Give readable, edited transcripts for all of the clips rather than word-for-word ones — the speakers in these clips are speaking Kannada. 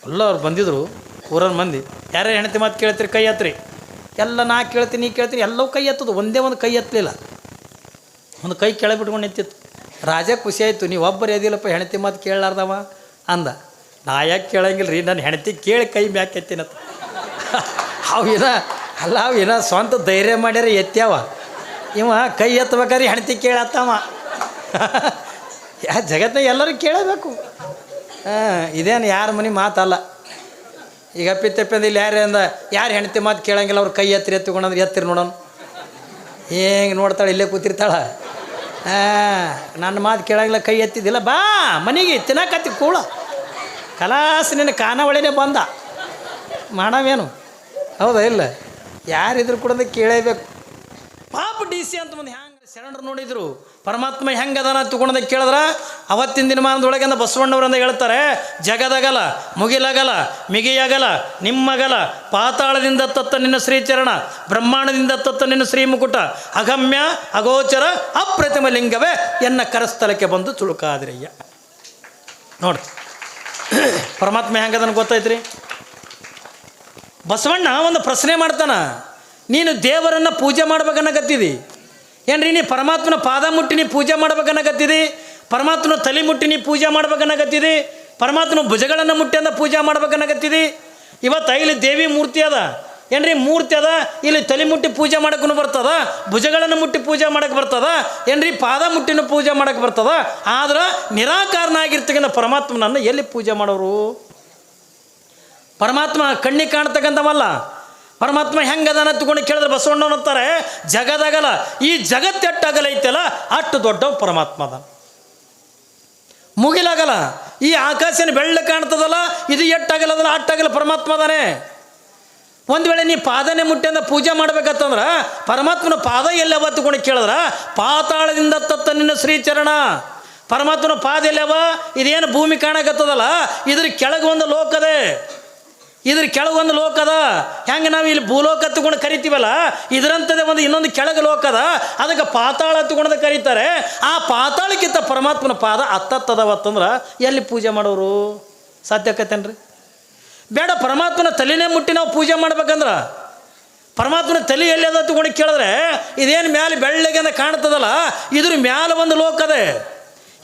ಎಲ್ಲ ಅವ್ರು ಬಂದಿದ್ರು ಊರನ್ನ ಮಂದಿ, ಯಾರ್ಯಾರು ಹೆಂಡತಿ ಮಾತು ಕೇಳ್ತೀರಿ ಕೈ ಎತ್ರಿ. ಎಲ್ಲ ನಾ ಕೇಳ್ತೀನಿ, ನೀ ಕೇಳ್ತೀನಿ, ಎಲ್ಲವೂ ಕೈ ಎತ್ತದು. ಒಂದೇ ಒಂದು ಕೈ ಎತ್ತಲಿಲ್ಲ, ಒಂದು ಕೈ ಕೆಳಗೆ ಬಿಟ್ಕೊಂಡು ನಿಂತಿತ್ತು. ರಾಜ ಖುಷಿ ಆಯಿತು, ನೀವು ಒಬ್ಬರು ಎದಿಲ್ಲಪ್ಪ ಹೆಂಡತಿ ಮಾತು ಕೇಳಲಾರ್ದವ ಅಂದ. ನಾ ಯಾಕೆ ಕೇಳಂಗಿಲ್ಲ ರೀ, ನನ್ನ ಹೆಂಡತಿ ಕೇಳಿ ಕೈ ಮ್ಯಾಕೆ ಎತ್ತಿನತ್ತ. ಅವು ಏನೋ ಸ್ವಂತ ಧೈರ್ಯ ಮಾಡ್ಯಾರ ಎತ್ಯಾವ. ಇವ ಕೈ ಎತ್ತಬೇಕಾದ್ರೆ ಹೆಂಡತಿ ಕೇಳತ್ತವ. ಜಗತ್ತಿನಾಗ ಎಲ್ಲರೂ ಕೇಳಬೇಕು. ಇದೇನು ಯಾರ ಮನೆ ಮಾತಲ್ಲ. ಈಗ ಅಪ್ಪಿತಪ್ಪಿಂದ ಇಲ್ಲಿ ಯಾರು ಹೆಂಡತಿ ಮಾತು ಕೇಳಂಗಿಲ್ಲ, ಅವ್ರು ಕೈ ಎತ್ತಿಕೊಂಡ್ರೆ ಎತ್ತಿರಿ ನೋಡೋಣ. ಹೆಂಗೆ ನೋಡ್ತಾಳೆ, ಇಲ್ಲೇ ಕೂತಿರ್ತಾಳೆ. ನನ್ನ ಮಾತು ಕೇಳಂಗಿಲ್ಲ, ಕೈ ಎತ್ತಿದ್ದಿಲ್ಲ, ಬಾ ಮನೆಗೆ ತಿನ್ನಕತ್ತಿ ಕೂಳ ಕಲಾಸ ನಿನ್ನ ಖಾನಾವಳಿನೇ ಬಂದ ಮಾಡವೇನು. ಹೌದಾ ಇಲ್ಲ? ಯಾರಿದ್ರು ಕೂಡ ಕೇಳೇಬೇಕು. ಪಾಪ ಡಿ ಸಿ ಅಂತ ಮುಂದೆ ಹೆಂಗೆ ಶರಣರು ನೋಡಿದ್ರು ಪರಮಾತ್ಮ ಹೆಂಗದಾನ ತಗೊಂಡ ಕೇಳಿದ್ರೆ, ಅವತ್ತಿನ ದಿನಮಾನದೊಳಗೆ ಬಸವಣ್ಣವರಂದ ಹೇಳ್ತಾರೆ, ಜಗದಗಲ ಮುಗಿಲಗಲ ಮಿಗಿಯಗಲ ನಿಮ್ಮಗಲ, ಪಾತಾಳದಿಂದ ತತ್ತ ನಿನ್ನ ಶ್ರೀಚರಣ, ಬ್ರಹ್ಮಾಂಡದಿಂದ ತತ್ತ ನಿನ್ನ ಶ್ರೀ ಮುಕುಟ, ಅಗಮ್ಯ ಅಗೋಚರ ಅಪ್ರತಿಮ ಲಿಂಗವೇ ಎನ್ನ ಕರಸ್ಥಳಕ್ಕೆ ಬಂದು ತುಳುಕಾದ್ರಯ್ಯ. ನೋಡಿ ಪರಮಾತ್ಮ ಹೆಂಗದನ ಗೊತ್ತೈತ್ರಿ. ಬಸವಣ್ಣ ಒಂದು ಪ್ರಶ್ನೆ ಮಾಡ್ತಾನ, ನೀನು ದೇವರನ್ನು ಪೂಜೆ ಮಾಡ್ಬೇಕನ್ನಕತ್ತಿದಿ ಏನ್ರಿ? ನೀ ಪರಮಾತ್ಮನ ಪಾದ ಮುಟ್ಟಿ ನೀ ಪೂಜೆ ಮಾಡ್ಬೇಕನ್ನಕತ್ತಿದಿ, ಪರಮಾತ್ಮನ ತಲೆ ಮುಟ್ಟಿ ನೀ ಪೂಜೆ ಮಾಡ್ಬೇಕನ್ನಕತ್ತಿದಿ, ಪರಮಾತ್ಮನ ಭುಜಗಳನ್ನು ಮುಟ್ಟಿ ಅಂದ ಪೂಜೆ ಮಾಡ್ಬೇಕನ್ನಕತ್ತಿದಿ. ಇವತ್ತು ಇಲ್ಲಿ ದೇವಿ ಮೂರ್ತಿ ಅದ ಏನ್ರಿ, ಮೂರ್ತಿ ಅದ, ಇಲ್ಲಿ ತಲೆ ಮುಟ್ಟಿ ಪೂಜೆ ಮಾಡೋಕ್ಕೂ ಬರ್ತದ, ಭುಜಗಳನ್ನು ಮುಟ್ಟಿ ಪೂಜೆ ಮಾಡೋಕ್ಕೆ ಬರ್ತದ ಏನ್ರಿ, ಪಾದ ಮುಟ್ಟಿನ ಪೂಜೆ ಮಾಡೋಕ್ಕೆ ಬರ್ತದ. ಆದ್ರೆ ನಿರಾಕಾರನಾಗಿರ್ತಕ್ಕಂಥ ಪರಮಾತ್ಮನನ್ನು ಎಲ್ಲಿ ಪೂಜೆ ಮಾಡೋರು? ಪರಮಾತ್ಮ ಕಣ್ಣಿಗೆ ಕಾಣ್ತಕ್ಕಂಥವಲ್ಲ. ಪರಮಾತ್ಮ ಹೆಂಗದಾನ ತಗೊಂಡು ಕೇಳಿದ್ರೆ ಬಸವಣ್ಣವ್ರು ಅಂತಾರೆ, ಜಗದಗಲ, ಈ ಜಗತ್ತು ಎಟ್ಟಾಗಲ ಐತಲ್ಲ ಅಷ್ಟು ದೊಡ್ಡವ ಪರಮಾತ್ಮ ಅದ. ಮುಗಿಲಾಗಲ್ಲ, ಈ ಆಕಾಶನ ಬೆಳ್ಳ ಕಾಣ್ತದಲ್ಲ ಇದು ಎಟ್ಟಾಗಲ್ಲದಲ್ಲ ಅಟ್ಟಾಗಲ್ಲ ಪರಮಾತ್ಮ ಅದಾನೆ. ಒಂದು ವೇಳೆ ನೀ ಪಾದನೆ ಮುಟ್ಟಿ ಅಂದ ಪೂಜೆ ಮಾಡ್ಬೇಕಂತಂದ್ರೆ ಪರಮಾತ್ಮನ ಪಾದ ಎಲ್ಲವ ತಗೊಂಡು ಕೇಳಿದ್ರೆ, ಪಾತಾಳದಿಂದ ತತ್ತ ನಿನ್ನ ಶ್ರೀಚರಣ. ಪರಮಾತ್ಮನ ಪಾದ ಎಲ್ಲವ? ಇದೇನು ಭೂಮಿ ಕಾಣಕತ್ತದಲ್ಲ ಇದ್ರ ಕೆಳಗೆ ಒಂದು ಲೋಕದೆ, ಇದ್ರ ಕೆಳಗೊಂದು ಲೋಕದ. ಹೆಂಗೆ ನಾವು ಇಲ್ಲಿ ಭೂಲೋಕ ತಗೊಂಡು ಕರಿತೀವಲ್ಲ, ಇದರಂಥದ್ದೇ ಒಂದು ಇನ್ನೊಂದು ಕೆಳಗೆ ಲೋಕದ, ಅದಕ್ಕೆ ಪಾತಾಳ ತಗೊಂಡು ಕರೀತಾರೆ. ಆ ಪಾತಾಳಕ್ಕಿಂತ ಪರಮಾತ್ಮನ ಪಾದ ಹತ್ತದವತ್ತಂದ್ರೆ ಎಲ್ಲಿ ಪೂಜೆ ಮಾಡೋರು? ಸಾಧ್ಯಕತ್ತೇನ್ರಿ? ಬೇಡ, ಪರಮಾತ್ಮನ ತಲೆನೇ ಮುಟ್ಟಿ ನಾವು ಪೂಜೆ ಮಾಡ್ಬೇಕಂದ್ರೆ ಪರಮಾತ್ಮನ ತಲೆ ಎಲ್ಲಿ ಅದ ತಗೊಂಡು ಕೇಳಿದ್ರೆ, ಇದೇನು ಮ್ಯಾಲೆ ಬೆಳ್ಳಗೆ ಕಾಣ್ತದಲ್ಲ ಇದ್ರ ಮ್ಯಾಲೆ ಒಂದು ಲೋಕದೆ.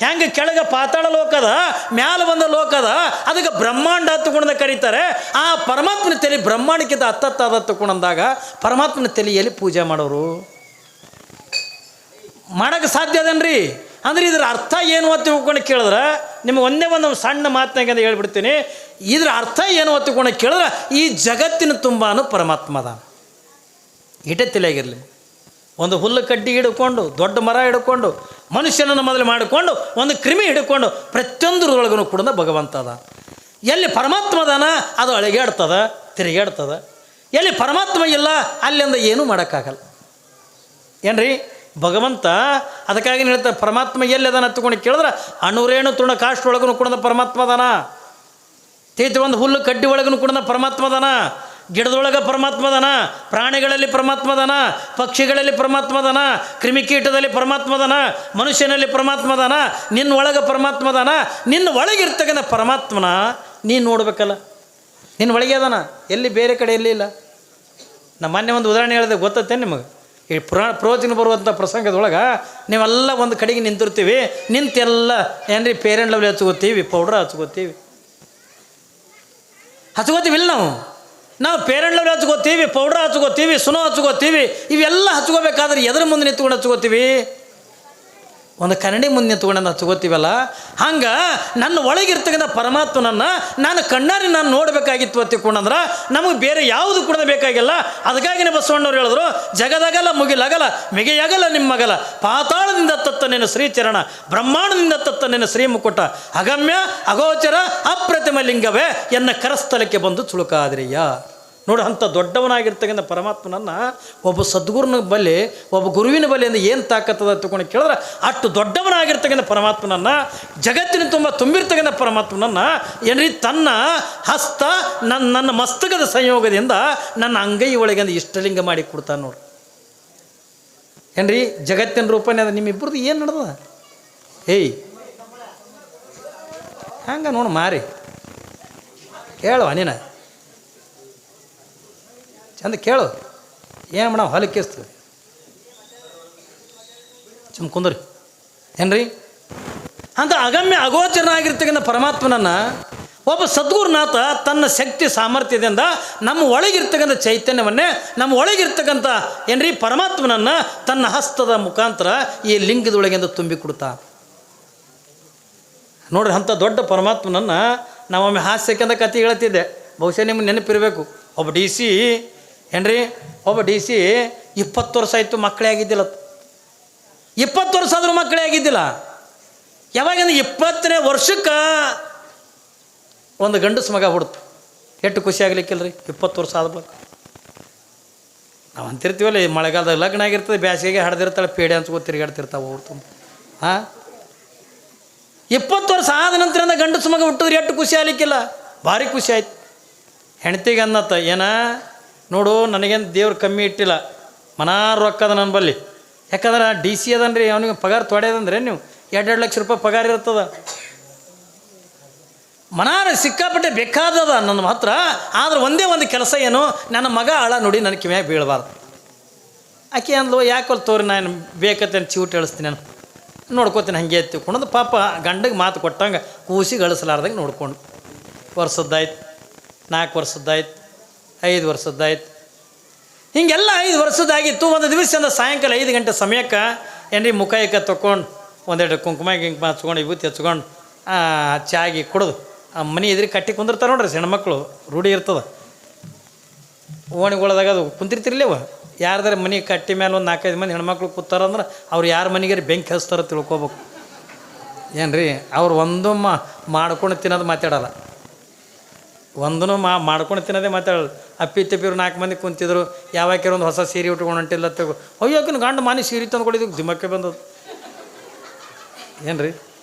ಹೆಂಗೆ ಕೆಳಗೆ ಪಾತಾಳ ಲೋಕದ, ಮ್ಯಾಲ ಬಂದ ಲೋಕದ, ಅದಕ್ಕೆ ಬ್ರಹ್ಮಾಂಡ ತಗೊಂಡ ಕರೀತಾರೆ. ಆ ಪರಮಾತ್ಮನ ತಲೆ ಬ್ರಹ್ಮಾಂಡಕ್ಕಿಂತ ಹತ್ತತ್ತಾದ ತಗೊಂಡಂದಾಗ ಪರಮಾತ್ಮನ ತಲೆ ಎಲ್ಲಿ ಪೂಜೆ ಮಾಡೋರು? ಮಾಡೋಕ್ಕೆ ಸಾಧ್ಯ ಅದನ್ರಿ. ಅಂದ್ರೆ ಇದ್ರ ಅರ್ಥ ಏನು ಅಂತ ತಿಳ್ಕೊಂಡು ಕೇಳಿದ್ರೆ, ನಿಮಗೆ ಒಂದೇ ಒಂದು ಸಣ್ಣ ಮಾತನಾಗ ಅಂತ ಹೇಳ್ಬಿಡ್ತೀನಿ. ಇದ್ರ ಅರ್ಥ ಏನು ಅಂತ ತಿಳ್ಕೊಂಡು ಕೇಳಿದ್ರೆ, ಈ ಜಗತ್ತಿನ ತುಂಬಾನು ಪರಮಾತ್ಮ ಅದ. ಇಟೇ ತಲೆಯಾಗಿರಲಿ. ಒಂದು ಹುಲ್ಲು ಕಡ್ಡಿ ಹಿಡ್ಕೊಂಡು, ದೊಡ್ಡ ಮರ ಹಿಡ್ಕೊಂಡು, ಮನುಷ್ಯನನ್ನು ಮೊದಲು ಮಾಡಿಕೊಂಡು, ಒಂದು ಕ್ರಿಮಿ ಹಿಡ್ಕೊಂಡು, ಪ್ರತಿಯೊಂದರೊಳಗೂ ಕೂಡ ಭಗವಂತ ಅದ. ಎಲ್ಲಿ ಪರಮಾತ್ಮ ಅದಾನ ಅದು ಅಳಿಗಾಡ್ತದ, ತಿರುಗಾಡ್ತದ. ಎಲ್ಲಿ ಪರಮಾತ್ಮ ಇಲ್ಲ ಅಲ್ಲಿಂದ ಏನೂ ಮಾಡೋಕ್ಕಾಗಲ್ಲ ಏನ್ರಿ ಭಗವಂತ. ಅದಕ್ಕಾಗಿ ಹೇಳ್ತಾರೆ, ಪರಮಾತ್ಮ ಎಲ್ಲಿ ಅದಾನ ಹತ್ಕೊಂಡು ಕೇಳಿದ್ರೆ, ಅಣುರೇಣು ತೃಣ ಕಾಷ್ಟೊಳಗೂ ಕೂಡ ಪರಮಾತ್ಮ ಅದಾನ. ತೇತಿ ಒಂದು ಹುಲ್ಲು ಕಡ್ಡಿ ಒಳಗೂ ಕೂಡ ಪರಮಾತ್ಮ ಅದಾನ. ಗಿಡದೊಳಗೆ ಪರಮಾತ್ಮ ಅದಾನ, ಪ್ರಾಣಿಗಳಲ್ಲಿ ಪರಮಾತ್ಮ ಅದಾನ, ಪಕ್ಷಿಗಳಲ್ಲಿ ಪರಮಾತ್ಮ ಅದಾನ, ಕ್ರಿಮಿಕೀಟದಲ್ಲಿ ಪರಮಾತ್ಮ ಅದಾನ, ಮನುಷ್ಯನಲ್ಲಿ ಪರಮಾತ್ಮ ಅದಾನ, ನಿನ್ನ ಒಳಗೆ ಪರಮಾತ್ಮ ಅದಾನ. ನಿನ್ನ ಒಳಗಿರ್ತಕ್ಕಂಥ ಪರಮಾತ್ಮನ ನೀನು ನೋಡ್ಬೇಕಲ್ಲ, ನಿನ್ನ ಒಳಗೆ ಅದಾನ, ಎಲ್ಲಿ ಬೇರೆ ಕಡೆ ಎಲ್ಲಿ ಇಲ್ಲ. ನಮ್ಮ ಮೊನ್ನೆ ಒಂದು ಉದಾಹರಣೆ ಹೇಳಿದೆ, ಗೊತ್ತತ್ತೇನು ನಿಮಗೆ? ಈ ಪ್ರವಚನ ಬರುವಂಥ ಪ್ರಸಂಗದೊಳಗೆ ನೀವೆಲ್ಲ ಒಂದು ಕಡೆಗೆ ನಿಂತಿರ್ತೀವಿ, ನಿಂತೆಲ್ಲ ಏನ್ರಿ ಪೇರೆಂಟ್ ಲವ್ಲಿ ಹಚ್ಕೋತೀವಿ, ಪೌಡ್ರ್ ಹಚ್ಕೋತೀವಿಲ್ಲ ನಾವು ಪೇರೆಂಟ್ ಲವ್ಲಿ ಹಚ್ಕೋತೀವಿ, ಪೌಡ್ರ್ ಹಚ್ಕೋತೀವಿ, ಸುನೋ ಹಚ್ಕೋತೀವಿ. ಇವೆಲ್ಲ ಹಚ್ಕೋಬೇಕಾದ್ರೆ ಎದ್ರ ಮುಂದೆ ನಿಂತ್ಕೊಂಡು ಹಚ್ಕೋತೀವಿ? ಒಂದು ಕನ್ನಡಿ ಮುಂದೆ ನಿಂತ್ಕೊಂಡು ಹಚ್ಕೋತೀವಲ್ಲ. ಹಂಗೆ ನನ್ನ ಒಳಗಿರ್ತಕ್ಕಂಥ ಪರಮಾತ್ಮನನ್ನು ನಾನು ಕಣ್ಣಾರಿ ನಾನು ನೋಡಬೇಕಾಗಿತ್ತು ತಿಳ್ಕೊಂಡಂದ್ರೆ ನಮಗೆ ಬೇರೆ ಯಾವುದು ಕೂಡ ಬೇಕಾಗಿಲ್ಲ. ಅದಕ್ಕಾಗಿನೇ ಬಸವಣ್ಣವ್ರು ಹೇಳಿದ್ರು, ಜಗದಗಲ ಮುಗಿಲಗಲ ಮಿಗೆಯಗಲ ನಿಮ್ಮಗಲ, ಪಾತಾಳದಿಂದ ತತ್ತ ನಿನ್ನ ಶ್ರೀಚರಣ, ಬ್ರಹ್ಮಾಂಡದಿಂದ ತತ್ತ ನಿನ್ನ ಶ್ರೀ ಮುಕುಟ, ಅಗಮ್ಯ ಅಗೋಚರ ಅಪ್ರತಿಮ ಲಿಂಗವೇ ಎನ್ನ ಕರಸ್ಥಳಕ್ಕೆ ಬಂದು ತುಳುಕಾದ್ರಿಯ. ನೋಡಿ, ಅಂಥ ದೊಡ್ಡವನಾಗಿರ್ತಕ್ಕಂಥ ಪರಮಾತ್ಮನನ್ನು ಒಬ್ಬ ಸದ್ಗುರುನ ಬಳಿ, ಒಬ್ಬ ಗುರುವಿನ ಬಳಿಯಿಂದ ಏನು ತಾಕತ್ತದ ತಗೊಂಡು ಕೇಳಿದ್ರೆ, ಅಷ್ಟು ದೊಡ್ಡವನಾಗಿರ್ತಕ್ಕಂಥ ಪರಮಾತ್ಮನನ್ನು, ಜಗತ್ತಿನ ತುಂಬಿರ್ತಕ್ಕಂಥ ಪರಮಾತ್ಮನನ್ನು ಏನ್ರಿ ತನ್ನ ಹಸ್ತ ನನ್ನ ಮಸ್ತಕದ ಸಂಯೋಗದಿಂದ ನನ್ನ ಅಂಗೈ ಒಳಗೆ ಇಷ್ಟಲಿಂಗ ಮಾಡಿ ಕೊಡ್ತಾನೆ ನೋಡಿ. ಏನ್ರಿ ಜಗತ್ತಿನ ರೂಪನೇ ಅದ. ನಿಮ್ಮಿಬ್ಬರದು ಏನು ನಡೆದ? ಹಂಗೆ ನೋಡಿ ಮಾರಿ ಕೇಳುವ ನೀನು ಚಂದ ಕೇಳು. ಏನು ಮೇಡಮ್ ಹೊಲಕ್ಕಿಸ್ತೀವಿ ಚಂದ ಕುಂದ್ರಿ ಏನ್ರಿ ಅಂತ ಅಗಮ್ಯ ಅಗೋಚರನಾಗಿರ್ತಕ್ಕಂಥ ಪರಮಾತ್ಮನನ್ನು ಒಬ್ಬ ಸದ್ಗುರುನಾಥ ತನ್ನ ಶಕ್ತಿ ಸಾಮರ್ಥ್ಯದಿಂದ ನಮ್ಮ ಒಳಗಿರ್ತಕ್ಕಂಥ ಚೈತನ್ಯವನ್ನೇ ನಮ್ಮ ಒಳಗಿರ್ತಕ್ಕಂಥ ಏನ್ರಿ ಪರಮಾತ್ಮನನ್ನು ತನ್ನ ಹಸ್ತದ ಮುಖಾಂತರ ಈ ಲಿಂಗದೊಳಗಿಂದ ತುಂಬಿಕೊಡ್ತಾ ನೋಡ್ರಿ. ಅಂಥ ದೊಡ್ಡ ಪರಮಾತ್ಮನನ್ನು ನಾವೊಮ್ಮೆ ಹಾಸ್ಯಕ್ಕಿಂತ ಕತೆ ಹೇಳ್ತಿದ್ದೆ, ಬಹುಶಃ ನಿಮ್ಗೆ ನೆನಪಿರಬೇಕು. ಒಬ್ಬ ಡಿ ಸಿ ಏನ್ರಿ ಒಬ್ಬ ಡಿ ಸಿ 20 ವರ್ಷ ಆಯಿತು, ಮಕ್ಕಳೇ ಆಗಿದ್ದಿಲ್ಲ. 20 ವರ್ಷ ಆದರೂ ಮಕ್ಕಳೇ ಆಗಿದ್ದಿಲ್ಲ. ಯಾವಾಗಿಂದ 20ನೇ ವರ್ಷಕ್ಕೆ ಒಂದು ಗಂಡಸು ಮಗ ಹುಡ್ತು. ಎಷ್ಟು ಖುಷಿ ಆಗ್ಲಿಕ್ಕಿಲ್ರಿ 20 ವರ್ಷ ಆದ ಬಳಿಕ. ನಾವು ಅಂತಿರ್ತೀವಲ್ಲ, ಈ ಮಳೆಗಾಲದಾಗ ಲಗ್ನ ಆಗಿರ್ತದೆ, ಬೇಸಿಗೆಗೆ ಹಡ್ದಿರ್ತಾಳೆ, ಪೇಡೆ ಹಂಚ್ಕೊ ತಿರುಗಾಡ್ತಿರ್ತಾವೆ ಅವ್ರು ತುಂಬ. ಹಾಂ 20 ವರ್ಷ ಆದ ನಂತರ ಗಂಡಸು ಮಗ ಹುಟ್ಟಿದ್ರೆ ಎಷ್ಟು ಖುಷಿ ಆಗ್ಲಿಕ್ಕಿಲ್ಲ, ಭಾರಿ ಖುಷಿ ಆಯ್ತು. ಹೆಣ್ತಿಗೆ ಅನ್ನತ್ತ ಏನ ನೋಡು, ನನಗೇನು ದೇವ್ರು ಕಮ್ಮಿ ಇಟ್ಟಿಲ್ಲ, ಮನಾರು ರೊಕ್ಕದ ನನ್ನ ಬಲ್ಲಿ. ಯಾಕಂದ್ರೆ ಡಿ ಸಿ ಅದನ್ರಿ, ಅವನಿಗೆ ಪಗಾರ ತೊಡೆಯದಂದ್ರೆ ನೀವು 2-2 ಲಕ್ಷ ರೂಪಾಯಿ ಪಗಾರ ಇರ್ತದ. ಮನಾರ ಸಿಕ್ಕಾಪಟ್ಟೆ ಬೇಕಾದದ ನನ್ನ ಹತ್ರ. ಆದ್ರೆ ಒಂದೇ ಒಂದು ಕೆಲಸ ಏನು, ನನ್ನ ಮಗ ಆಳ ನೋಡಿ ನನ್ನ ಕಿವ್ಯಾಗ ಬೀಳಬಾರ್ದು. ಆಕೆ ಅಂದ್ಲು, ಯಾಕಲ್ಲಿ ತೋರಿ ನಾನು ಬೇಕತ್ತೇನು ಚಿವುಟ್ ಹೇಳಿಸ್ತೀನಿ, ನಾನು ನೋಡ್ಕೋತೀನಿ ಹಾಗೆ ಎತ್ತಿಕೊಂಡು. ಪಾಪ ಗಂಡಗೆ ಮಾತು ಕೊಟ್ಟಂಗೆ ಕೂಸಿಗೆ ಅಳಿಸಲಾರ್ದಂಗೆ ನೋಡ್ಕೊಂಡು ವರ್ಷದ್ದಾಯ್ತು, 4 ವರ್ಷದ್ದಾಯ್ತು, 5 ವರ್ಷದ್ದಾಯ್ತು. ಹೀಗೆಲ್ಲ 5 ವರ್ಷದ್ದಾಗಿತ್ತು. ಒಂದು ದಿವಸದಿಂದ ಸಾಯಂಕಾಲ 5 ಗಂಟೆ ಸಮಯಕ್ಕೆ ಏನ್ರಿ ಮುಖ ತೊಗೊಂಡು ಒಂದೆರಡು ಕುಂಕುಮ ಹಚ್ಕೊಂಡು ವಿಭೂತಿ ಹಚ್ಕೊಂಡು ಚಾಗಿ ಕುಡಿದು ಮನೆ ಎದುರು ಕಟ್ಟಿ ಕುಂದಿರ್ತಾರೆ ನೋಡ್ರಿ ಹೆಣ್ಮಕ್ಳು, ರೂಢಿ ಇರ್ತದೆ. ಓಣಿಗೊಳದಾಗ ಅದು ಕುಂತಿರ್ತಿರ್ಲಿವ, ಯಾರ್ದಾರ ಮನೆ ಕಟ್ಟಿ ಮೇಲೆ ಒಂದು 4-5 ಮಂದಿ ಹೆಣ್ಮಕ್ಳು ಕೂತಾರಂದ್ರೆ ಅವ್ರು ಯಾರ ಮನೆಗೆ ಬೆಂಕಿ ಹಚ್ತಾರ ತಿಳ್ಕೊಬೇಕು. ಏನ್ರಿ ಅವ್ರು ಒಂದು ಮಾಡ್ಕೊಂಡು ತಿನ್ನೋದು ಮಾತಾಡಲ್ಲ, ಒಂದೂ ಮಾಡ್ಕೊಂಡು ತಿನ್ನೋದೇ ಮಾತಾಡಲ್ಲ. ಅಪ್ಪಿ ತಪ್ಪಿರು 4 ಮಂದಿ ಕುಂತಿದ್ರು, ಯಾವಾಕ್ಯಾರ ಒಂದು ಹೊಸ ಸೀರೆ ಉಟ್ಕೊಂಡು ಹೊಂಟಿಲ್ಲ ತಗೋ, ಅಯ್ಯೋಕಿನ ಗಂಡು ಮನೆ ಸೀರೆ ತಂದು ಕೊಡಿದ್ದು ದಿಮಕ್ಕೆ ಬಂದದ್ದು. ಏನ್ರಿ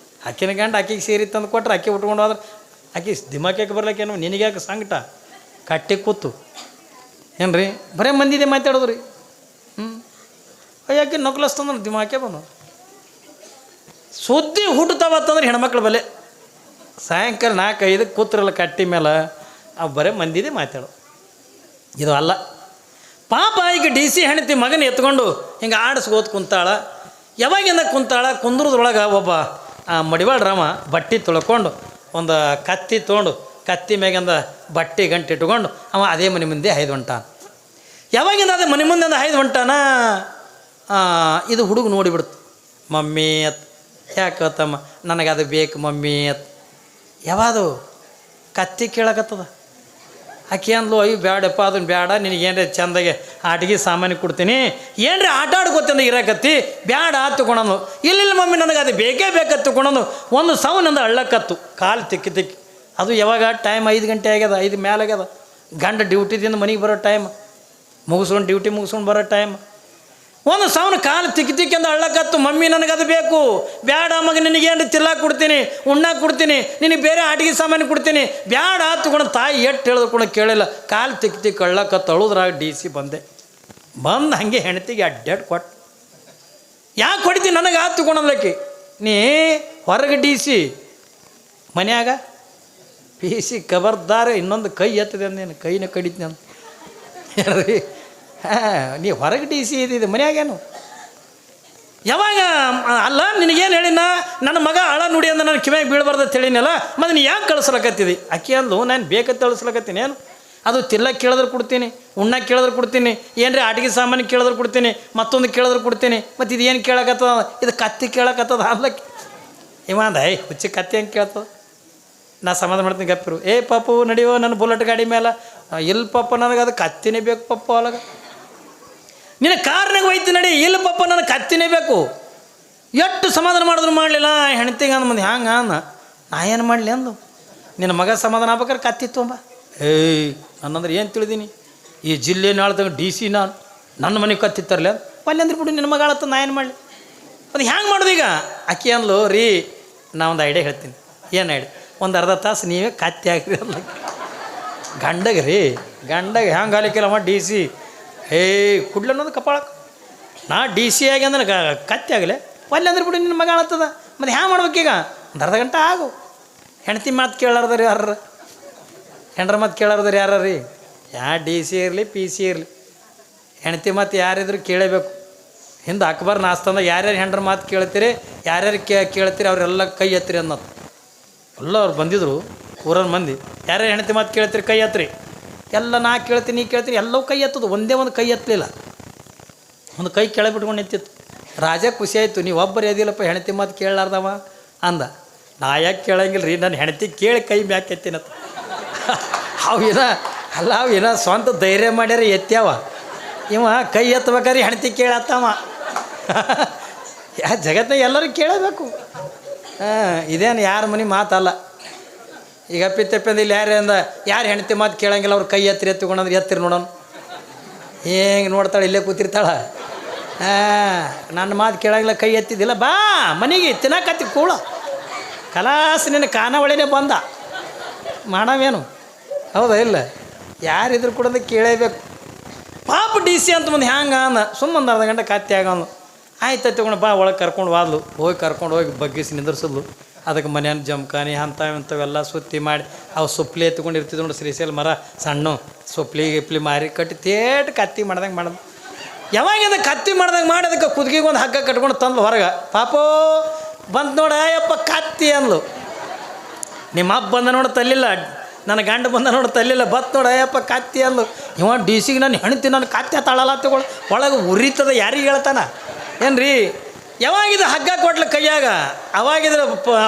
ಆಕಿನ ಗಂಡು ಆಕಿಗೆ ಸೀರೆ ತಂದು ಕೊಟ್ರೆ ಅಕ್ಕಿ ಉಟ್ಕೊಂಡು ಹೋದ್ರೆ ಆಕಿ ದಿಮಾಕ್ಯಾಕೆ ಬರ್ಲಿಕ್ಕೇನು, ನಿನಗ್ಯಾಕೆ ಸಂಕಟ ಕಟ್ಟಿ ಕೂತು. ಏನ್ರಿ ಬರೇ ಮಂದಿದೆ ಮಾತಾಡೋದು ರೀ. ಅಯ್ಯಾಕೆ ನಕ್ಲಸ್ತಂದ್ರೆ ದಿಮಾಕೆ ಬಂದು ಸುದ್ದಿ ಹುಟ್ಟುತ್ತಾವತ್ತಂದ್ರೆ ಹೆಣ್ಮಕ್ಳು ಬಲೆ ಸಾಯಂಕಾಲ 4-5 ಕೂತ್ರಲ್ಲ ಕಟ್ಟಿ ಮೇಲೆ ಅವು ಬರೇ ಮಂದಿದೆ ಮಾತಾಡೋ. ಇದು ಅಲ್ಲ ಪಾಪ. ಈಗ ಡಿ ಸಿ ಹೆಣ್ತಿ ಮಗನ ಎತ್ಕೊಂಡು ಹಿಂಗೆ ಆಡಿಸ್ಕೋತ ಕುಂತಾಳ. ಯಾವಾಗಿಂದ ಕುಂತಾಳ, ಕುಂದ್ರದ್ರೊಳಗೆ ಒಬ್ಬ ಮಡಿವಾಳ ರಾಮ ಬಟ್ಟೆ ತೊಳ್ಕೊಂಡು ಒಂದು ಕತ್ತಿ ತೊಗೊಂಡು ಕತ್ತಿ ಮ್ಯಾಗಿಂದ ಬಟ್ಟೆ ಗಂಟೆ ಇಟ್ಕೊಂಡು ಅವ ಅದೇ ಮನೆ ಮುಂದೆ 5 ಹೊಂಟಾನ. ಯಾವಾಗಿಂದ ಅದೇ ಮನೆ ಮುಂದೆ 5 ಹೊಂಟಾನ, ಇದು ಹುಡುಗ ನೋಡಿಬಿಡ್ತು. ಮಮ್ಮಿ ಅತ್ ಯಾಕೆ ತಮ್ಮ ನನಗೆ ಅದು ಬೇಕು ಮಮ್ಮಿ ಅತ್. ಯಾವುದು ಕತ್ತಿ ಕೇಳಕತ್ತದ. ಆಕೆ ಅಂದ್ಲು, ಅಯ್ಯೋ ಬೇಡಪ್ಪ ಅದನ್ನು ಬೇಡ, ನಿನಗೇನ್ರಿ ಚಂದಾಗೆ ಆಟಿಗೆ ಸಾಮಾನು ಕೊಡ್ತೀನಿ, ಏನ್ರಿ ಆಟ ಆಡ್ಕೋತಂದ ಇರಕತ್ತಿ, ಬೇಡ ತಗೊಂಡು. ಇಲ್ಲ ಮಮ್ಮಿ ನನಗೆ ಅದು ಬೇಕೇ ಬೇಕತ್ತು ತಗೊಂಡು ಒಂದು ಸೌನಂದ ಹಳ್ಳಕ್ಕತ್ತು ಕಾಲು ತಿಕ್ಕಿ ತಿಕ್ಕಿ. ಅದು ಯಾವಾಗ ಟೈಮ್ 5 ಗಂಟೆ ಆಗ್ಯದ, 5 ಮೇಲೆ ಆಗ್ಯದ. ಗಂಡ ಡ್ಯೂಟಿದಿಂದ ಮನೆಗೆ ಬರೋ ಟೈಮ್ ಮುಗಿಸ್ಕೊಂಡು ಡ್ಯೂಟಿ ಮುಗಿಸ್ಕೊಂಡು ಬರೋ ಟೈಮ್. ಒಂದು ಸೌನ ಕಾಲು ತಿಕ್ಕಿ ತಿಕ್ಕಿ ಅಂದ ಹಳ್ಳಕ್ಕತ್ತು. ಮಮ್ಮಿ ನನಗದು ಬೇಕು, ಬೇಡ ಮಗ ನಿನಗೇನು ತಿರ್ಲಾಕ ಕೊಡ್ತೀನಿ, ಉಣ್ಣಾಕ ಕೊಡ್ತೀನಿ, ನಿನಗೆ ಬೇರೆ ಆಟಿಗೆ ಸಾಮಾನು ಕೊಡ್ತೀನಿ, ಬೇಡ ತಗೊಂಡು. ತಾಯಿ ಎಷ್ಟು ಹೇಳಿದ್ರು ಕೇಳಿಲ್ಲ, ಕಾಲು ತಿಕ್ಕಿ ತಿಕ್ಕಿ ಹಳ್ಳಕ್ಕತ್ತು ಅಳುದ್ರಾಗ ಡಿ ಸಿ ಬಂದು ಹಾಗೆ ಹೆಣ್ತಿಗೆ ಅಡ್ಡಾಡ್ ಕೊಟ್ಟು. ಯಾಕೆ ಹೊಡಿತೀನಿ ನನಗೆ ತಗೊಂಡಲ್ಲಕ್ಕಿ, ನೀ ಹೊರಗೆ ಡಿ ಸಿ ಮನ್ಯಾಗ ಪಿ ಸಿ ಖಬರ್ದಾರ ಇನ್ನೊಂದು ಕೈ ಎತ್ತದೆ ಅಂದೇನು, ಕೈನ ಕಡಿತೀನಿ ಅಂತ ಹೇಳ್ರಿ. ನೀ ಹೊರಗೆ ಡಿ ಸಿ ಇದ್ದಿದ್ದು ಮನ್ಯಾಗೇನು ಯಾವಾಗ ಅಲ್ಲ. ನಿನಗೇನು ಹೇಳಿನ ನನ್ನ ಮಗ ಅಳ ನುಡಿ ಅಂದ್ರೆ ನಾನು ಕಿವ್ಯಾಗ ಬೀಳಬಾರ್ದು ಹೇಳಿನಲ್ಲ, ಮತ್ತು ನೀ ಯಾಕೆ ಕಳಿಸ್ಲಕತ್ತಿದಿ? ಅಕ್ಕಿ ಅಂದು ನಾನು ಬೇಕಂತ ಕಳಿಸ್ಲಕತ್ತೀನಿ ಏನು, ಅದು ತಿಲ್ಲಕ್ಕೆ ಕೇಳಿದ್ರೆ ಕೊಡ್ತೀನಿ, ಉಣ್ಣಕ್ಕೆ ಕೇಳಿದ್ರೆ ಕೊಡ್ತೀನಿ, ಏನ್ರಿ ಆಟಿಗೆ ಸಾಮಾನು ಕೇಳಿದ್ರೆ ಕೊಡ್ತೀನಿ, ಮತ್ತೊಂದು ಕೇಳಿದ್ರೆ ಕೊಡ್ತೀನಿ. ಮತ್ತು ಇದು ಏನು ಕೇಳಕತ್ತದ, ಇದು ಕತ್ತಿ ಕೇಳಕತ್ತದ ಅನ್ಲಕ್ಕೆ. ಇವ ಅಂದ, ಹುಚ್ಚಿ ಕತ್ತಿ ಹೆಂಗೆ ಕೇಳ್ತದ? ನಾ ಸಮಾಧಾನ ಮಾಡ್ತೀನಿ ಗಪ್ಪಿರು. ಪಾಪು ನಡಿಯೋ ನನ್ನ ಬುಲೆಟ್ ಗಾಡಿ ಮೇಲೆ. ಇಲ್ಲಿ ಪಪ್ಪ ನನಗೆ ಅದು ಕತ್ತಿನೇ ಬೇಕು ಪಪ್ಪ, ಒಳಗೆ ನಿನ್ನ ಕಾರ್ನಾಗ ಒಯ್ತು ನಡಿ. ಇಲ್ಲ ಪಪ್ಪ ನನಗೆ ಕತ್ತಿನೇ ಬೇಕು. ಎಷ್ಟು ಸಮಾಧಾನ ಮಾಡಿದ್ರು ಮಾಡಲಿಲ್ಲ. ಹೆಣ್ತಿಗೆ ಅಂದ ಮಂದಿ ಹ್ಯಾಂಗ ನಾ ಏನು ಮಾಡಲಿ ಅಂದು, ನಿನ್ನ ಮಗ ಸಮಾಧಾನ ಆಗ್ಬೇಕಾರೆ ಕತ್ತಿ ತೊಂಬ. ನನ್ನಂದ್ರೆ ಏನು ತಿಳಿದೀನಿ, ಈ ಜಿಲ್ಲೆ ನಾಳ್ದಾಗ ಡಿ ಸಿ ನಾನು ನನ್ನ ಮನೆಗೆ ಕತ್ತಿತ್ತಾರಲ್ಲ ಅಲ್ಲಿ ಅಂದ್ರೆ ಬಿಡು, ನಿನ್ನ ಮಗ ಆಳತ್ತ ನಾ ಏನು ಮಾಡಲಿ. ಅದು ಹ್ಯಾಂಗೆ ಮಾಡೋದು ಈಗ? ಅಕ್ಕಿ ಅಂದ್ಲು, ರೀ ನಾ ಒಂದು ಐಡಿಯಾ ಹೇಳ್ತೀನಿ. ಏನು ಐಡಿಯಾ? ಒಂದು ಅರ್ಧ ತಾಸು ನೀವೇ ಕತ್ತಿ ಆಗಿರಿ ಅಲ್ಲ ಗಂಡಗೆ ರೀ. ಗಂಡಗೆ ಹ್ಯಾಂಗೆ ಆಲಿಕ್ಕಿಲ್ಲಮ್ಮ ಡಿ ಸಿ ಕುಡ್ಲ ಅನ್ನೋದು ಕಪಾಳಕ್ಕೆ. ನಾ ಡಿ ಸಿ ಆಗಿ ಅಂದ್ರೆ ಕತ್ತಿ ಆಗಲೆ ಅಲ್ಲಿ ಅಂದ್ರೆ ಬಿಡು, ನಿನ್ನ ಮಗ ಆಳತ್ತದ. ಮತ್ತು ಹ್ಯಾಂಗೆ ಮಾಡ್ಬೇಕೀಗ? ಒಂದು ಅರ್ಧ ಗಂಟೆ ಆಗು. ಹೆಣ್ತಿ ಮಾತು ಕೇಳಾರ್ದ ರೀ ಯಾರ ಹೆಂಡ್ರ ಮಾತು ಕೇಳಾರ್ದ್ರೆ ಯಾರು ರೀ? ಡಿ ಸಿ ಇರಲಿ ಪಿ ಸಿ ಇರಲಿ, ಹೆಂಡ್ತಿ ಮಾತು ಯಾರಿದ್ರು ಕೇಳಬೇಕು. ಹಿಂದೆ ಅಕ್ಬರ್ ನಾಸ್ತಂದಾಗ ಯಾರ್ಯಾರು ಹೆಂಡ್ರ ಮಾತು ಕೇಳ್ತೀರಿ, ಯಾರ್ಯಾರು ಕೇಳ್ತೀರಿ ಅವರೆಲ್ಲ ಕೈ ಎತ್ತಿರಿ ಅನ್ನೋದು. ಎಲ್ಲ ಅವ್ರು ಬಂದಿದ್ರು ಊರನ್ನ ಮಂದಿ, ಯಾರ್ಯಾರು ಹೆಂಡ್ತಿ ಮಾತು ಕೇಳ್ತೀರಿ ಕೈ ಎತ್ತಿರಿ. ಎಲ್ಲ ನಾ ಕೇಳ್ತೀನಿ ನೀ ಕೇಳ್ತೀನಿ ಎಲ್ಲವೂ ಕೈ ಎತ್ತದು, ಒಂದೇ ಒಂದು ಕೈ ಎತ್ತಲಿಲ್ಲ. ಒಂದು ಕೈ ಕೆಳಗೆ ಬಿಟ್ಕೊಂಡು ನಿಂತಿತ್ತು. ರಾಜ ಖುಷಿ ಆಯಿತು, ನೀವು ಒಬ್ಬರು ಎದಿಲ್ಲಪ್ಪ ಹೆಂಡ್ತಿ ಮಾತು ಕೇಳಲಾರ್ದವ ಅಂದ. ನಾ ಯಾಕೆ ಕೇಳಂಗಿಲ್ಲ ರೀ, ನನ್ನ ಹೆಂಡ್ತಿ ಕೇಳಿ ಕೈ ಮ್ಯಾಕೆ ಎತ್ತಿನತ್ತ. ಅವು ಏನೋ ಸ್ವಂತ ಧೈರ್ಯ ಮಾಡ್ಯಾರ ಎತ್ಯಾವ. ಇವ ಕೈ ಎತ್ತಬೇಕಾದ್ರೆ ಹೆಂಡ್ತಿ ಕೇಳತ್ತವ. ಜಗತ್ತಿನಾಗ ಎಲ್ಲರೂ ಕೇಳಬೇಕು. ಇದೇನು ಯಾರ ಮನೆ ಮಾತಲ್ಲ. ಈಗ ಅಪ್ಪಿತಪ್ಪಿಂದ ಇಲ್ಲಿ ಯಾರು ಹೆಂಡ್ತಿ ಮಾತು ಕೇಳಂಗಿಲ್ಲ, ಅವ್ರು ಕೈ ಎತ್ತಿಕೊಂಡ್ರೆ ಎತ್ತಿರಿ ನೋಡೋಣ. ಹೆಂಗೆ ನೋಡ್ತಾಳೆ, ಇಲ್ಲೇ ಕೂತಿರ್ತಾಳೆ. ನನ್ನ ಮಾತು ಕೇಳಂಗಿಲ್ಲ, ಕೈ ಎತ್ತಿದ್ದಿಲ್ಲ, ಬಾ ಮನೆಗೆ ತಿನ್ನಕತ್ತಿ ಕೂಳ ಕಲಾಸ ನಿನ್ನ ಖಾನಾವಳಿನೇ ಬಂದ ಮಾಡವೇನು. ಹೌದಾ ಇಲ್ಲ? ಯಾರಿದ್ರು ಕೂಡ ಕೇಳೇಬೇಕು. ಪಾಪ ಡಿ ಸಿ ಅಂತ ಮುಂದೆ ಹ್ಯಾಂಗ ಅಂದ. ಸುಮ್ಮನೆ ಅರ್ಧ ಗಂಟೆ ಕತ್ತಿ ಆಗಂದು. ಆಯ್ತು ತಗೊಂಡು ಬಾ ಒಳಗೆ ಕರ್ಕೊಂಡು ಹೋದ್ಲು. ಕರ್ಕೊಂಡು ಹೋಗಿ ಬಗ್ಗಿಸಿ ನಿಂದ್ರಿಸಿದ್ಲು. ಅದಕ್ಕೆ ಮನೆಯನ್ನು ಜಮ್ಕಾನಿ ಇಂಥವೆಲ್ಲ ಸುತ್ತಿ ಮಾಡಿ ಅವು ಸೊಪ್ಲಿ ಎತ್ಕೊಂಡಿರ್ತಿದ್ವು ನೋಡಿ, ಶ್ರೀಶೈಲ ಮರ ಸಣ್ಣ ಸೊಪ್ಲಿ ಮಾರಿ ಕಟ್ಟಿ ತೇಟ್ ಕತ್ತಿ ಮಾಡ್ದಂಗೆ ಮಾಡೋದು. ಯಾವಾಗಿಂದ ಕತ್ತಿ ಮಾಡ್ದಂಗೆ ಮಾಡಿ ಅದಕ್ಕೆ ಕುದ್ಗಿಗೆ ಒಂದು ಹಗ್ಗ ಕಟ್ಕೊಂಡು ತಂದ್ಲು ಹೊರಗೆ. ಪಾಪೋ ಬಂತು ನೋಡ ಅಯ್ಯಪ್ಪ ಕತ್ತಿ ಅಂದ್ಲು. ನಿಮ್ಮ ಅಪ್ಪ ಬಂದ ನೋಡಿ ತಲ್ಲಿಲ್ಲ, ನನ್ನ ಗಂಡ ಬಂದ ನೋಡಿ ತಲ್ಲಿಲ್ಲ, ಬತ್ ನೋಡ ಅಯ್ಯಪ್ಪ ಕತ್ತಿ ಅಂದ್ಲು. ಇವ ಡಿ ಸಿಗೆ ನಾನು ಹೆಣ್ತಿ ನನ್ನ ಕತ್ತಿ ತಾಳಲ್ಲ ತಗೊಳ್ಳು ಒಳಗೆ ಉರಿತದ. ಯಾರಿಗೆ ಹೇಳ್ತಾನ ಏನು ರೀ? ಯಾವಾಗಿದು ಹಗ್ಗ ಕೊಟ್ಲು ಕೈಯಾಗ, ಅವಾಗಿದ್ರೆ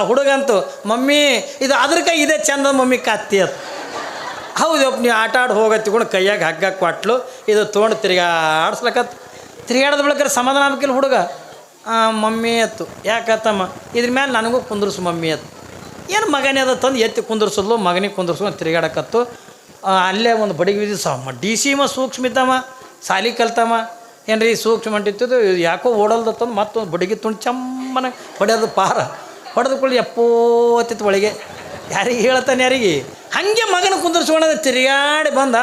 ಹುಡುಗಂತು ಮಮ್ಮಿ ಇದು ಅದ್ರ ಕೈ ಇದೆ ಚಂದ ಮಮ್ಮಿ ಕತ್ತಿ ಅಂತ. ಹೌದಪ್ಪ ನೀವು ಆಟ ಆಡಿ ಹೋಗತ್ತಿಕೊಂಡು ಕೈಯಾಗ ಹಗ್ಗ ಕೊಟ್ಲು. ಇದು ತೊಗೊಂಡು ತಿರುಗಾಡ್ಸ್ಲಕತ್ತು. ತಿರುಗಾಡೋದು ಬೆಳಕರೆ ಸಮಾಧಾನ ಆಗ್ಬೇಕಿಲ್ಲ ಹುಡುಗ. ಮಮ್ಮಿ ಅತ್ತು ಯಾಕತ್ತಮ್ಮ ಇದ್ರ ಮೇಲೆ ನನಗೂ ಕುಂದ್ರಸು ಮಮ್ಮಿ ಅತ್ತು. ಏನು ಮಗನೇ ಅದ ತಂದು ಎತ್ತಿ ಕುಂದ್ರಸೋದ್ಲು, ಮಗನಿಗೆ ಕುಂದ್ರಸ್ಕೊಂಡು ತಿರುಗಾಡಕತ್ತು. ಅಲ್ಲೇ ಒಂದು ಬಡಿಗೆ ಬಿದ್ದು ಡಿ ಸಿ ಸೂಕ್ಷ್ಮ ಇದ್ದಮ್ಮ, ಸಾಲಿ ಕಲ್ತಮ್ಮ. ಏನು ರೀ ಸೂಕ್ಷ್ಮ ಅಂಟಿತ್ತು, ಯಾಕೋ ಓಡಲ್ದತ್ತಂದು ಮತ್ತೊಂದು ಬಡಿಗೆ ತುಂಡು ಚಮ್ಮನ ಹೊಡೆಯೋದು ಪಾರ ಹೊಡೆದುಕೊಳ್ಳಿ ಎಪ್ಪೋತಿತ್ತು ಒಳಗೆ. ಯಾರಿಗೆ ಹೇಳ್ತಾನೆ ಯಾರಿಗೆ? ಹಾಗೆ ಮಗನ ಕುಂದರ್ಸ್ಕೊಂಡ ತಿರುಗಾಡಿ ಬಂದ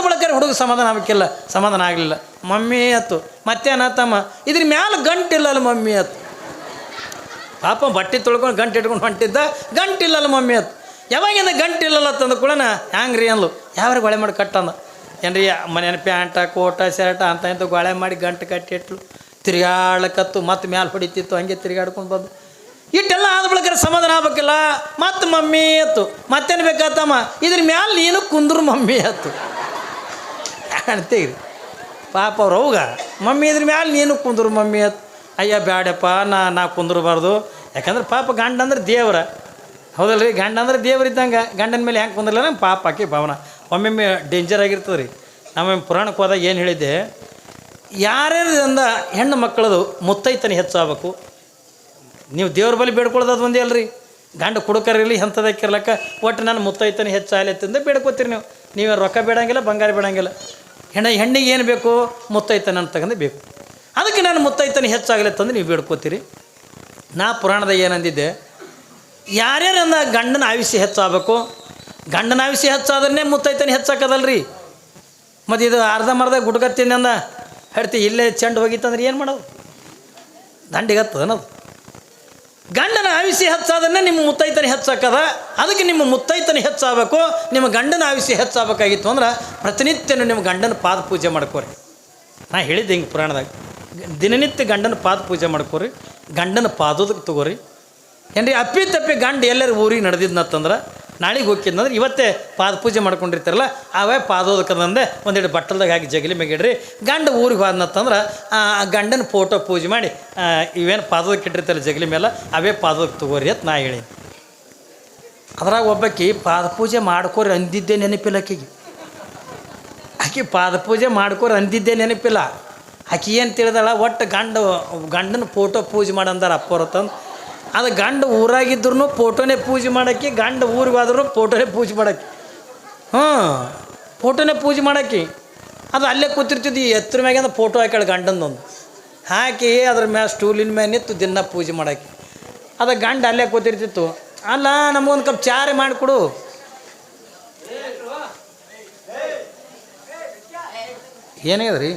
ಬಳಕರೆ ಹುಡುಗ ಸಮಾಧಾನ ಆಗಬೇಕಿಲ್ಲ. ಸಮಾಧಾನ ಆಗಲಿಲ್ಲ. ಮಮ್ಮಿ ಅತ್ತು ಮತ್ತೇನತ್ತಮ್ಮ ಇದ್ರ ಮ್ಯಾಲೆ ಗಂಟಿಲ್ಲಲ್ಲ ಮಮ್ಮಿ ಅತ್ತು. ಪಾಪ ಬಟ್ಟೆ ತೊಳ್ಕೊಂಡು ಗಂಟು ಇಟ್ಕೊಂಡು ಹೊಂಟಿದ್ದ, ಗಂಟಿಲ್ಲಲ್ಲ ಮಮ್ಮಿ ಅತ್ತು. ಯಾವಾಗಿಂದ ಗಂಟಿಲ್ಲಲ್ಲ ತಂದು ಕೂಡ ಹ್ಯಾಂಗೆ ರೀ ಅನ್ಲು. ಯಾವ್ಯಾರು ಗೊಳೆ ಮಾಡಿ ಕಟ್ಟಂದ ಏನು ರೀ ಮನೇನ ಪ್ಯಾಂಟ ಕೋಟ ಶರ್ಟ ಅಂತ ಇಂಥ ಗೊಳೆ ಮಾಡಿ ಗಂಟು ಕಟ್ಟಿ ಇಟ್ಲು. ತಿರುಗಾಡ್ಲಕತ್ತು ಮತ್ತೆ ಮ್ಯಾಲೆ ಹೊಡಿತಿತ್ತು. ಹಂಗೆ ತಿರುಗಾಡ್ಕೊಂಡು ಬಂದು ಇಟ್ಟೆಲ್ಲ ಆದ ಬಳಕರೆ ಸಮಾಧಾನ ಆಗ್ಬೇಕಿಲ್ಲ. ಮತ್ತು ಮಮ್ಮಿ ಅತ್ತು ಮತ್ತೇನು ಬೇಕಾತಮ್ಮ ಇದ್ರ ಮ್ಯಾಲೆ ನೀನು ಕುಂದ್ರು ಮಮ್ಮಿ ಅತ್ತು ಅಂತೀರಿ. ಪಾಪ ಅವ್ರು ಅವಾಗ ಮಮ್ಮಿ ಇದ್ರ ಮ್ಯಾಲೆ ನೀನು ಕುಂದ್ರು ಮಮ್ಮಿ ಅತ್ತು. ಅಯ್ಯ ಬ್ಯಾಡಪ್ಪ ನಾ ಕುಂದ್ರಬಾರ್ದು. ಯಾಕಂದ್ರೆ ಪಾಪ ಗಂಡ ಅಂದ್ರೆ ದೇವ್ರ. ಹೌದಲ್ಲ ರೀ? ಗಂಡ ಅಂದ್ರೆ ದೇವ್ರ ಇದ್ದಂಗೆ. ಗಂಡನ ಮೇಲೆ ಹೆಂಗೆ ಕುಂದ್ರಲ್ಲ ನಮ್ಮ ಪಾಪ ಆಕಿ ಭಾವನ ಒಮ್ಮೊಮ್ಮೆ ಡೇಂಜರ್ ಆಗಿರ್ತದೆ ರೀ. ನಮ್ಮೊಮ್ಮೆ ಪುರಾಣಕ್ಕೆ ಹೋದಾಗ ಏನು ಹೇಳಿದ್ದೆ, ಯಾರ್ಯಾರಿಂದ ಹೆಣ್ಣು ಮಕ್ಕಳದು ಮುತ್ತೈತನ ಹೆಚ್ಚಾಗಬೇಕು. ನೀವು ದೇವ್ರ ಬಳಿ ಬೇಡ್ಕೊಳ್ಳೋದು ಒಂದೇ ಅಲ್ರಿ. ಗಂಡ ಕುಡುಕರಿರಲಿ ಎಂಥದಕ್ಕಿರ್ಲಕ್ಕ ಒಟ್ಟು ನಾನು ಮುತ್ತೈತನ ಹೆಚ್ಚಾಗಲಿ ಅಂತಂದು ಬೇಡ್ಕೋತೀರಿ ನೀವು. ನೀವೇ ರೊಕ್ಕ ಬೇಡಂಗಿಲ್ಲ, ಬಂಗಾರ ಬೇಡಂಗಿಲ್ಲ. ಹೆಣ್ಣಿಗೆ ಏನು ಬೇಕು? ಮುತ್ತೈತನ ಅಂತಕ್ಕಂದು ಬೇಕು. ಅದಕ್ಕೆ ನಾನು ಮುತ್ತೈತನ ಹೆಚ್ಚಾಗಲಿ ಅಂತಂದು ನೀವು ಬೇಡ್ಕೋತೀರಿ. ನಾ ಪುರಾಣದಾಗ ಏನಂದಿದ್ದೆ, ಯಾರ್ಯಾರಂದ ಗಂಡನ ಆಯುಷ್ಯ ಹೆಚ್ಚಾಗಬೇಕು. ಗಂಡನ ಆಯುಷ್ಯ ಹೆಚ್ಚಾದ್ರೆ ಮುತ್ತೈತನ ಹೆಚ್ಚಾಕದಲ್ರಿ. ಮತ್ತು ಇದು ಅರ್ಧಂಬರ್ಧ ಗುಡ್ಗತ್ತಿಂದ ಅಂದ ಹೇಳ್ತಿ ಇಲ್ಲೇ ಚೆಂಡು ಹೋಗಿತ್ತಂದ್ರೆ ಏನು ಮಾಡೋದು? ದಂಡಿಗತ್ತದ ಅನ್ನೋದು. ಗಂಡನ ಆಯುಷ್ಯ ಹೆಚ್ಚಾದ್ರೆ ನಿಮ್ಮ ಮುತ್ತೈತನ ಹೆಚ್ಚಾಕದ. ಅದಕ್ಕೆ ನಿಮ್ಮ ಮುತ್ತೈತನ ಹೆಚ್ಚಾಗಬೇಕು, ನಿಮ್ಮ ಗಂಡನ ಆಯುಷ್ಯ ಹೆಚ್ಚಾಗಬೇಕಾಗಿತ್ತು ಅಂದ್ರೆ ಪ್ರತಿನಿತ್ಯನೂ ನಿಮ್ಮ ಗಂಡನ ಪಾದ ಪೂಜೆ ಮಾಡ್ಕೋರಿ. ನಾ ಹೇಳಿದ್ದೆ ಹಿಂಗೆ ಪುರಾಣದಾಗ, ದಿನನಿತ್ಯ ಗಂಡನ ಪಾದ ಪೂಜೆ ಮಾಡ್ಕೋರಿ, ಗಂಡನ ಪಾದೋದಕ್ಕೆ ತಗೋರಿ. ಏನ್ರಿ ಅಪ್ಪಿ ಗಂಡ ಎಲ್ಲರೂ ಊರಿಗೆ ನಡೆದಿದ್ನತ್ತಂದ್ರೆ ನಾಳೆಗೆ ಹೋಗಿದ್ನಂದ್ರೆ ಇವತ್ತೇ ಪಾದ ಪೂಜೆ ಮಾಡ್ಕೊಂಡಿರ್ತಾರಲ್ಲ ಅವೇ ಪಾದೋದಕ್ಕದಂದೆ ಒಂದೆರಡು ಬಟ್ಟಲ್ದಾಗ ಹಾಕಿ ಜಗಲಿ ಮೆಗಿಡ್ರಿ. ಗಂಡ ಊರಿಗೆ ಹೋದ್ನತ್ತಂದ್ರೆ ಗಂಡನ ಫೋಟೋ ಪೂಜೆ ಮಾಡಿ ಇವೇನು ಪಾದೋದಕ್ಕೆ ಇಟ್ಟಿರ್ತಾರೆ ಜಗಲಿ ಮೇಲೆ ಅವೇ ಪಾದೋದಕ್ಕೆ ತಗೋರಿ ಅಂತ ನಾ ಹೇಳಿ. ಅದ್ರಾಗ ಒಬ್ಬಾಕಿ ಪಾದ ಪೂಜೆ ಮಾಡ್ಕೋರಿ ಅಂದಿದ್ದೇ ನೆನಪಿಲ್ಲ ಆಕೆಗೆ. ಆಕೆ ಪಾದ ಪೂಜೆ ಮಾಡ್ಕೋರಿ ಅಂದಿದ್ದೇ ನೆನಪಿಲ್ಲ. ಆಕೆ ಏನು ತಿಳಿದಾಳ, ಒಟ್ಟು ಗಂಡನ ಫೋಟೋ ಪೂಜೆ ಮಾಡಂದಾರ ಅಪ್ಪವ್ರ ತಂದು. ಅದು ಗಂಡ ಊರಾಗಿದ್ರು ಫೋಟೋನೇ ಪೂಜೆ ಮಾಡೋಕ್ಕೆ, ಗಂಡ ಊರಿಗೆ ಹೋದ್ರೂ ಫೋಟೋನೇ ಪೂಜೆ ಮಾಡೋಕ್ಕೆ. ಫೋಟೋನೇ ಪೂಜೆ ಮಾಡೋಕ್ಕೆ. ಅದು ಅಲ್ಲೇ ಕೂತಿರ್ತಿದ್ವಿ ಎತ್ತರ ಮ್ಯಾಗಿಂದ ಫೋಟೋ ಹಾಕ್ಯಾಳ ಗಂಡಂದೊಂದು ಹಾಕಿ ಅದ್ರ ಮ್ಯಾಲೆ ಸ್ಟೂಲಿನ ಮ್ಯಾಗ ನಿಂತು ದಿನ ಪೂಜೆ ಮಾಡೋಕ್ಕೆ. ಅದು ಗಂಡ ಅಲ್ಲೇ ಕೂತಿರ್ತಿತ್ತು. ಅಲ್ಲ ನಮಗೊಂದು ಕಪ್ ಚಾರೆ ಮಾಡಿಕೊಡು. ಏನಾಗ್ಯದ ರೀ?